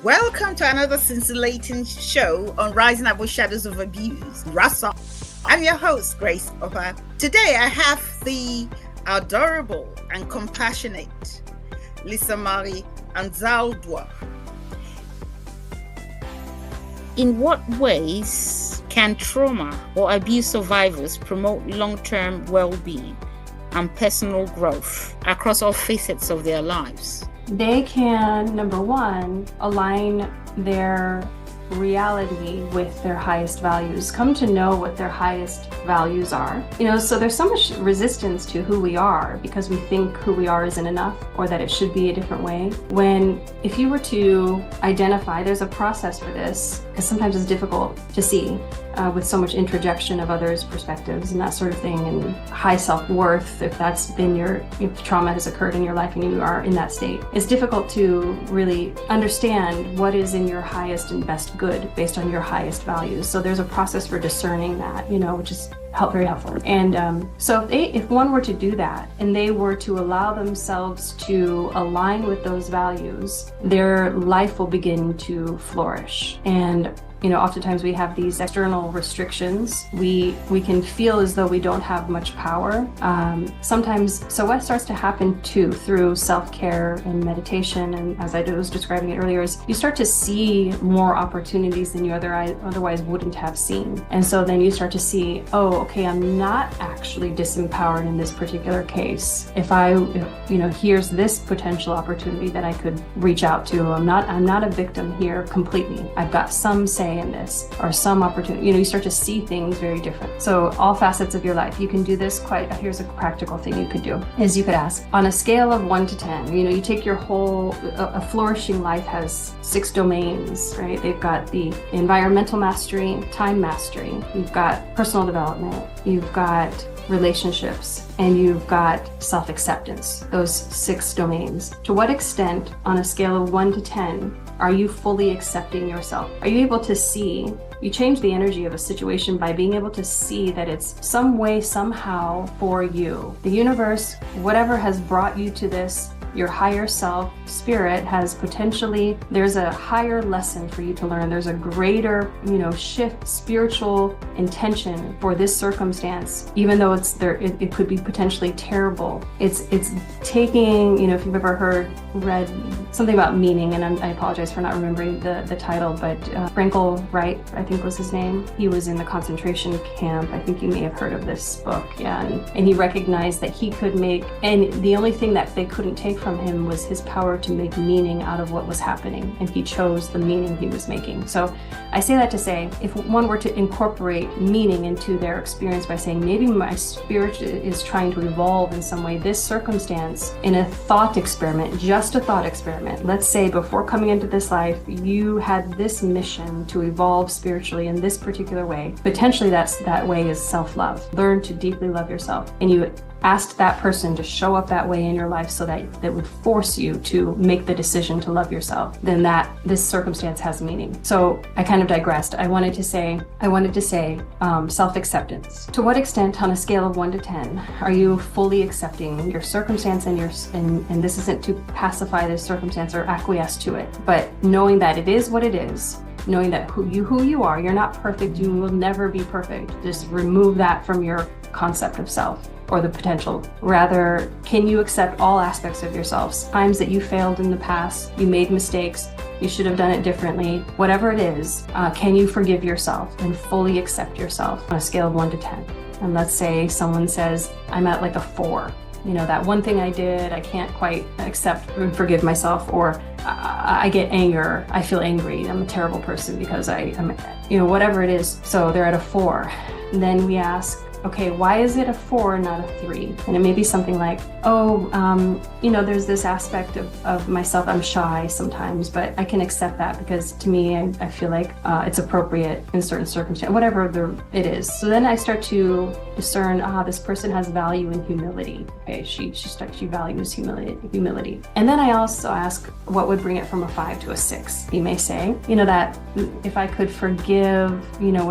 Welcome to another scintillating show on Rising Above Shadows of Abuse. Russell. I'm your host, Grace Ovba. Today I have the adorable and compassionate Lisa Marie Anzaldua. In what ways can trauma or abuse survivors promote long-term well-being and personal growth across all facets of their lives? They can, number one, align their reality with their highest values, come to know what their highest values are. So there's so much resistance to who we are because we think who we are isn't enough or that it should be a different way. If you were to identify, there's a process for this, because sometimes it's difficult to see with so much introjection of others' perspectives and that sort of thing, and high self-worth, if that's been if trauma has occurred in your life and you are in that state. It's difficult to really understand what is in your highest and best good based on your highest values. So there's a process for discerning that, which is very helpful. And so if one were to do that and they were to allow themselves to align with those values, their life will begin to flourish. And oftentimes we have these external restrictions. We can feel as though we don't have much power. So what starts to happen too through self-care and meditation, and as I was describing it earlier, is you start to see more opportunities than you otherwise wouldn't have seen. And so then you start to see, okay, I'm not actually disempowered in this particular case. If here's this potential opportunity that I could reach out to. I'm not a victim here completely. I've got some say in this, or some opportunity. You start to see things very different. So all facets of your life, you can do this here's a practical thing you could do, is you could ask, on a scale of 1 to 10, you take your whole, a flourishing life has 6 domains, right? They've got the environmental mastery, time mastery, you've got personal development, you've got relationships, and you've got self-acceptance, those 6 domains. To what extent, on a scale of 1 to 10, are you fully accepting yourself? Are you able to see? You change the energy of a situation by being able to see that it's some way, somehow for you. The universe, whatever has brought you to this, your higher self, spirit has potentially, there's a higher lesson for you to learn. There's a greater, shift, spiritual intention for this circumstance, even though it could be potentially terrible. It's taking, if you've ever read something about meaning, and I apologize for not remembering the title, but Frankel Wright, I think was his name. He was in the concentration camp. I think you may have heard of this book. Yeah. And he recognized that he could and the only thing that they couldn't take from him was his power to make meaning out of what was happening. And he chose the meaning he was making. So I say that to say, if one were to incorporate meaning into their experience by saying, maybe my spirit is trying to evolve in some way, this circumstance, in a thought experiment, just a thought experiment. Let's say before coming into this life, you had this mission to evolve spiritually in this particular way. Potentially that way is self-love. Learn to deeply love yourself. And you asked that person to show up that way in your life so that would force you to make the decision to love yourself, then this circumstance has meaning. So I kind of digressed. I wanted to say self-acceptance. To what extent, on a scale of 1 to 10, are you fully accepting your circumstance and this isn't to pacify this circumstance or acquiesce to it, but knowing that it is what it is, knowing that who you are, you're not perfect, you will never be perfect. Just remove that from your concept of self or the potential. Rather, can you accept all aspects of yourself? Times that you failed in the past, you made mistakes, you should have done it differently, whatever it is, can you forgive yourself and fully accept yourself on a scale of 1 to 10? And let's say someone says, I'm at like a 4. That one thing I did, I can't quite accept and forgive myself, or I get anger, I feel angry, I'm a terrible person because I'm, whatever it is. So they're at a 4. And then we ask, okay, why is it a 4, not a 3? And it may be something like, there's this aspect of myself, I'm shy sometimes, but I can accept that because to me, I feel like it's appropriate in certain circumstances, whatever it is. So then I start to discern, this person has value in humility. Okay, she values humility. And then I also ask, what would bring it from a 5 to a 6? You may say, that if I could forgive, when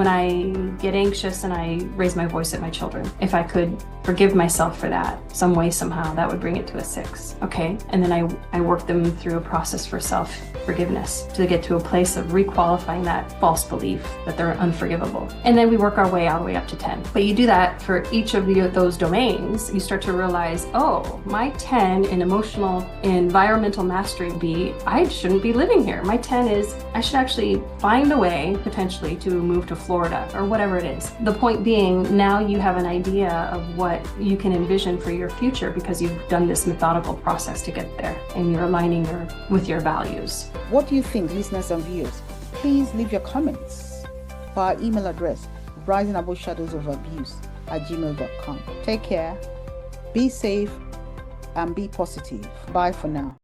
I get anxious and I raise my voice at my children. If I could forgive myself for that some way, somehow, that would bring it to a 6. Okay. And then I work them through a process for self-forgiveness to get to a place of requalifying that false belief that they're unforgivable. And then we work our way all the way up to 10. But you do that for each of those domains, you start to realize, oh, my 10 in emotional, environmental mastery would be, I shouldn't be living here. My 10 is, I should actually find a way, potentially, to move to Florida or whatever it is. The point being, now you have an idea of what you can envision for your future because you've done this methodical process to get there and you're aligning with your values. What do you think, listeners and viewers? Please leave your comments via email address risingaboveshadowsofabuse@gmail.com. Take care, be safe, and be positive. Bye for now.